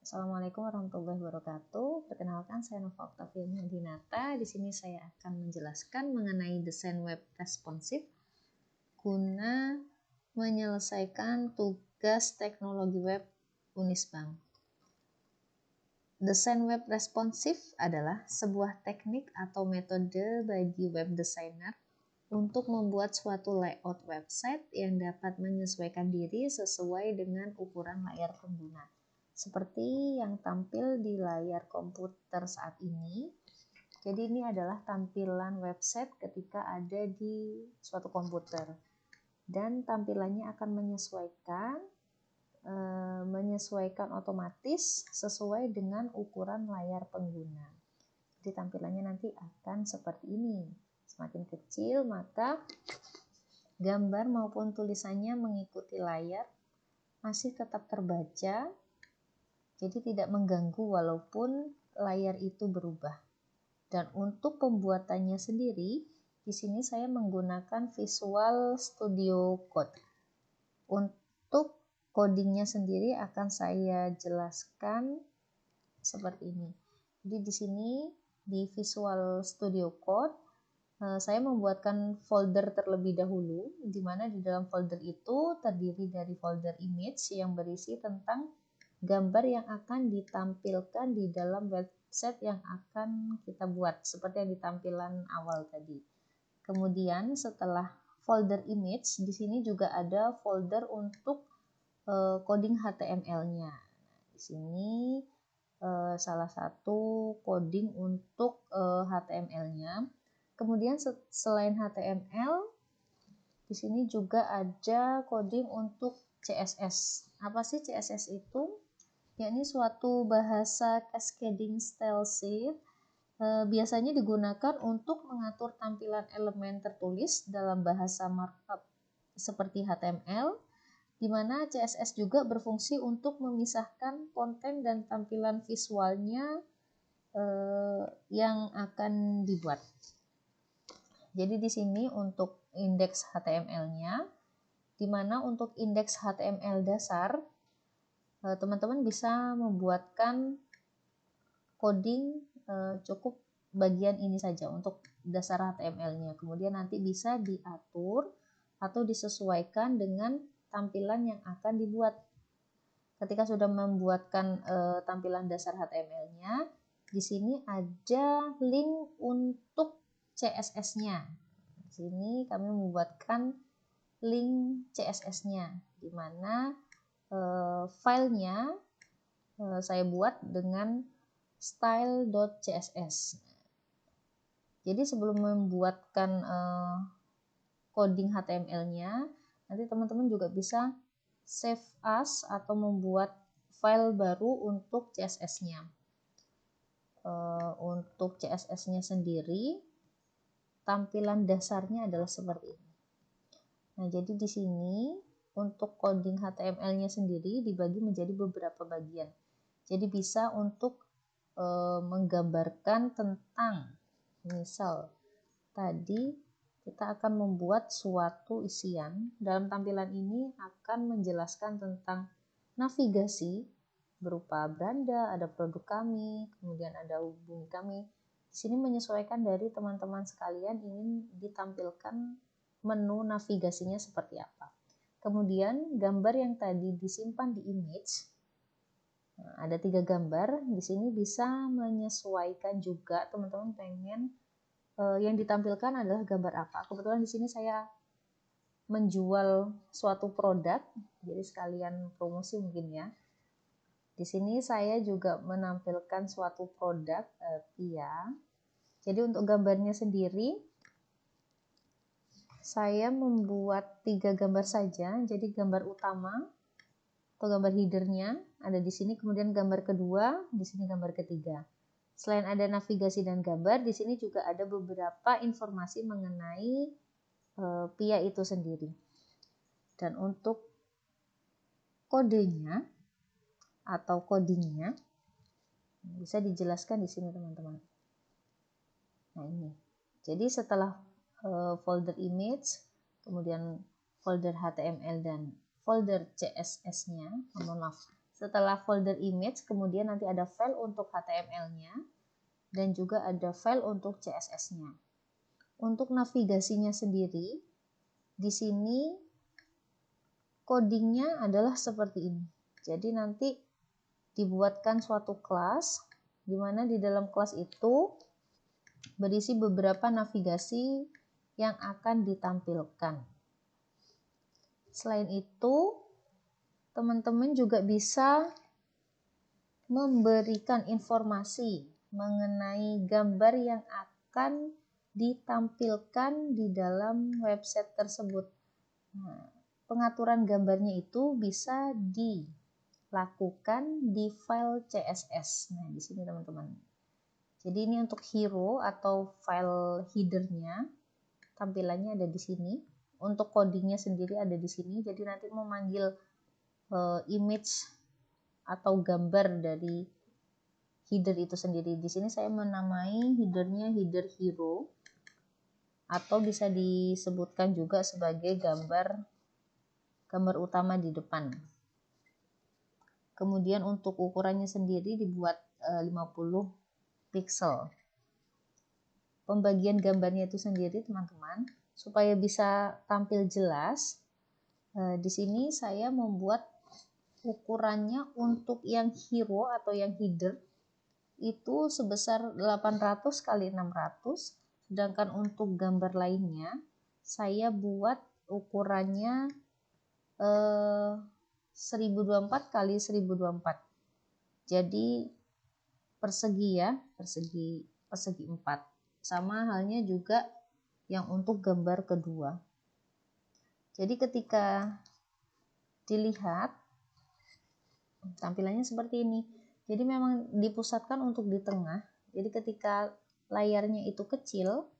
Assalamualaikum warahmatullahi wabarakatuh. Perkenalkan, saya Nova Octavia Dinata. Di sini saya akan menjelaskan mengenai desain web responsif guna menyelesaikan tugas teknologi web Unisbank. Desain web responsif adalah sebuah teknik atau metode bagi web designer untuk membuat suatu layout website yang dapat menyesuaikan diri sesuai dengan ukuran layar pengguna. Seperti yang tampil di layar komputer saat ini. Jadi ini adalah tampilan website ketika ada di suatu komputer. Dan tampilannya akan menyesuaikan otomatis sesuai dengan ukuran layar pengguna. Jadi tampilannya nanti akan seperti ini. Semakin kecil maka gambar maupun tulisannya mengikuti layar masih tetap terbaca. Jadi tidak mengganggu walaupun layar itu berubah. Dan untuk pembuatannya sendiri, di sini saya menggunakan Visual Studio Code. Untuk codingnya sendiri akan saya jelaskan seperti ini. Jadi di sini di Visual Studio Code saya membuatkan folder terlebih dahulu, di mana di dalam folder itu terdiri dari folder image yang berisi tentang gambar yang akan ditampilkan di dalam website yang akan kita buat, seperti yang di tampilan awal tadi. Kemudian setelah folder image, di sini juga ada folder untuk coding HTML-nya. Di sini salah satu coding untuk HTML-nya. Kemudian selain HTML, di sini juga ada coding untuk CSS. Apa sih CSS itu? Yakni suatu bahasa cascading style sheet, biasanya digunakan untuk mengatur tampilan elemen tertulis dalam bahasa markup seperti HTML, di mana CSS juga berfungsi untuk memisahkan konten dan tampilan visualnya yang akan dibuat. Jadi di sini untuk indeks HTML-nya, di mana untuk indeks HTML dasar, teman-teman bisa membuatkan coding cukup bagian ini saja untuk dasar HTML-nya. Kemudian nanti bisa diatur atau disesuaikan dengan tampilan yang akan dibuat. Ketika sudah membuatkan tampilan dasar HTML-nya, di sini ada link untuk CSS-nya. Di sini kami membuatkan link CSS-nya, di mana filenya saya buat dengan style.css. Jadi sebelum membuatkan coding HTML-nya, nanti teman-teman juga bisa save as atau membuat file baru untuk CSS-nya. Untuk CSS-nya sendiri, tampilan dasarnya adalah seperti ini. Nah, jadi di sini untuk coding HTML-nya sendiri dibagi menjadi beberapa bagian. Jadi bisa untuk menggambarkan tentang, misal tadi kita akan membuat suatu isian. Dalam tampilan ini akan menjelaskan tentang navigasi berupa beranda, ada produk kami, kemudian ada hubungi kami. Di sini menyesuaikan dari teman-teman sekalian ingin ditampilkan menu navigasinya seperti apa. Kemudian gambar yang tadi disimpan di image, ada 3 gambar. Di sini bisa menyesuaikan juga teman-teman pengen yang ditampilkan adalah gambar apa. Kebetulan di sini saya menjual suatu produk, jadi sekalian promosi mungkin ya. Di sini saya juga menampilkan suatu produk Pia. Jadi untuk gambarnya sendiri saya membuat 3 gambar saja. Jadi gambar utama atau gambar headernya ada di sini, kemudian gambar kedua, di sini gambar ketiga. Selain ada navigasi dan gambar, di sini juga ada beberapa informasi mengenai Pia itu sendiri. Dan untuk kodenya atau codingnya bisa dijelaskan di sini teman-teman. Nah ini. Jadi setelah folder image, kemudian folder HTML dan folder CSS-nya, mohon maaf, Setelah folder image, kemudian nanti ada file untuk HTML-nya dan juga ada file untuk CSS-nya. Untuk navigasinya sendiri, di sini codingnya adalah seperti ini. Jadi nanti dibuatkan suatu kelas, di mana di dalam kelas itu berisi beberapa navigasi yang akan ditampilkan. Selain itu, teman-teman juga bisa memberikan informasi mengenai gambar yang akan ditampilkan di dalam website tersebut. Nah, pengaturan gambarnya itu bisa dilakukan di file CSS. Nah, di sini teman-teman. Jadi ini untuk hero atau file headernya, tampilannya ada di sini. Untuk codingnya sendiri ada di sini. Jadi nanti memanggil image atau gambar dari header itu sendiri. Di sini saya menamai headernya header hero, atau bisa disebutkan juga sebagai gambar utama di depan. Kemudian untuk ukurannya sendiri dibuat 50 pixel. Pembagian gambarnya itu sendiri teman-teman, supaya bisa tampil jelas, di sini saya membuat ukurannya untuk yang hero atau yang header itu sebesar 800 kali 600, sedangkan untuk gambar lainnya saya buat ukurannya 1024 kali 1024. Jadi persegi ya, persegi 4. Sama halnya juga yang untuk gambar kedua. Jadi ketika dilihat tampilannya seperti ini. Jadi memang dipusatkan untuk di tengah. Jadi ketika layarnya itu kecil,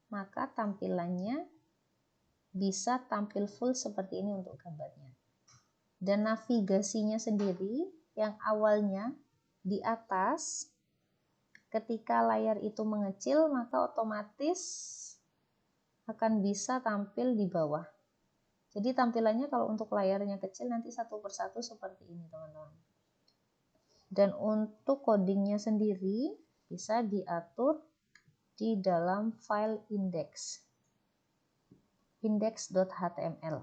maka tampilannya bisa tampil full seperti ini untuk gambarnya. Dan navigasinya sendiri yang awalnya di atas, ketika layar itu mengecil, maka otomatis akan bisa tampil di bawah. Jadi tampilannya kalau untuk layarnya kecil nanti satu persatu seperti ini teman-teman. Dan untuk codingnya sendiri bisa diatur di dalam file index.html.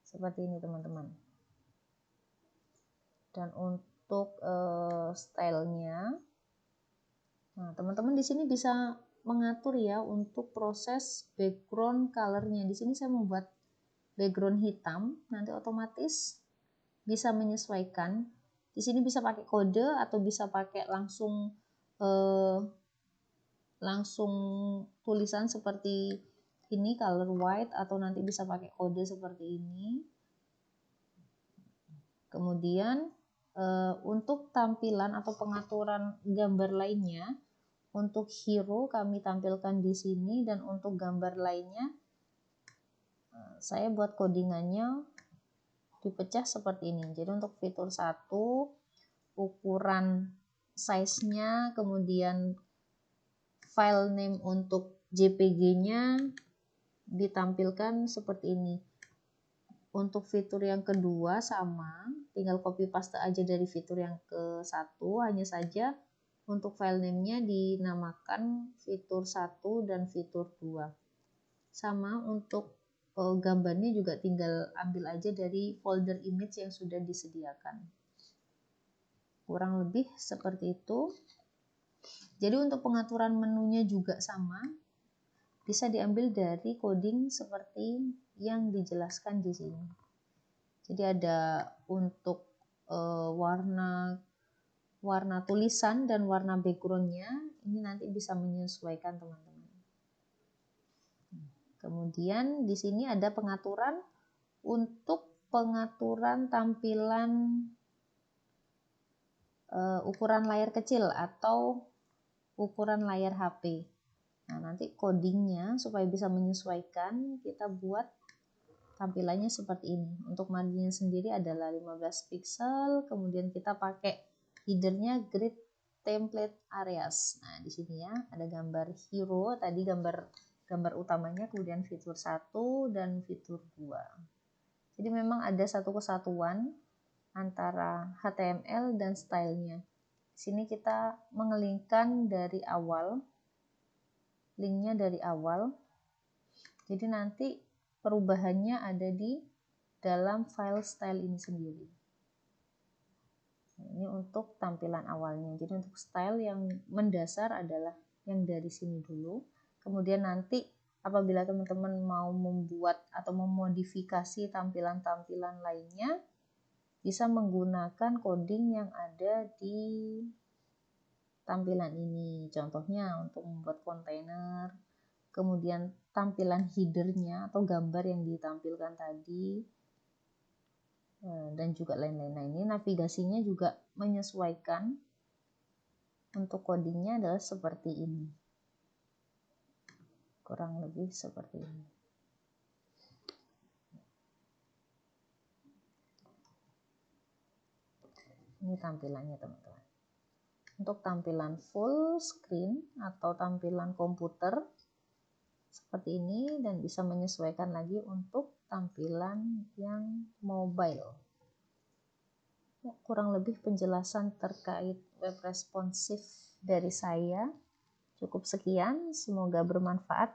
Seperti ini teman-teman. Dan untuk stylenya, nah teman-teman di sini bisa mengatur ya untuk proses background colornya. Di sini saya membuat background hitam, nanti otomatis bisa menyesuaikan. Di sini bisa pakai kode atau bisa pakai langsung tulisan seperti ini, color white, atau nanti bisa pakai kode seperti ini. Kemudian untuk tampilan atau pengaturan gambar lainnya, untuk hero kami tampilkan di sini, dan untuk gambar lainnya saya buat codingannya dipecah seperti ini. Jadi untuk fitur 1, ukuran size-nya, kemudian file name untuk JPG-nya ditampilkan seperti ini. Untuk fitur yang kedua sama, tinggal copy paste aja dari fitur yang ke-1, hanya saja untuk file name-nya dinamakan fitur 1 dan fitur 2. Sama untuk gambarnya juga tinggal ambil aja dari folder image yang sudah disediakan. Kurang lebih seperti itu. Jadi untuk pengaturan menunya juga sama, bisa diambil dari coding seperti yang dijelaskan di sini. Jadi ada untuk warna tulisan dan warna backgroundnya, ini nanti bisa menyesuaikan teman-teman. Kemudian di sini ada pengaturan untuk pengaturan tampilan ukuran layar kecil atau ukuran layar HP. Nah, nanti codingnya supaya bisa menyesuaikan, kita buat tampilannya seperti ini. Untuk marginnya sendiri adalah 15 pixel, kemudian kita pakai headernya grid template areas. Nah, di sini ya ada gambar hero, tadi gambar utamanya, kemudian fitur 1 dan fitur 2. Jadi memang ada satu kesatuan antara HTML dan stylenya. Di sini kita mengelingkan dari awal, linknya dari awal. Jadi nanti perubahannya ada di dalam file style ini sendiri. Ini untuk tampilan awalnya. Jadi untuk style yang mendasar adalah yang dari sini dulu. Kemudian nanti apabila teman-teman mau membuat atau memodifikasi tampilan-tampilan lainnya, bisa menggunakan coding yang ada di tampilan ini. Contohnya untuk membuat kontainer, kemudian tampilan headernya atau gambar yang ditampilkan tadi, dan juga lain-lain. Nah, ini navigasinya juga menyesuaikan. Untuk codingnya adalah seperti ini. Kurang lebih seperti ini. Ini tampilannya teman-teman. Untuk tampilan full screen atau tampilan komputer seperti ini, dan bisa menyesuaikan lagi untuk tampilan yang mobile. Ya, kurang lebih penjelasan terkait web responsif dari saya. Cukup sekian, semoga bermanfaat,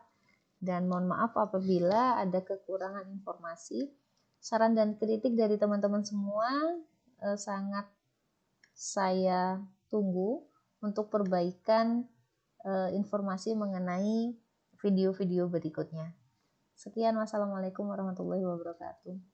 dan mohon maaf apabila ada kekurangan informasi. Saran dan kritik dari teman-teman semua sangat saya tunggu untuk perbaikan informasi mengenai video-video berikutnya. Sekian, wassalamualaikum warahmatullahi wabarakatuh.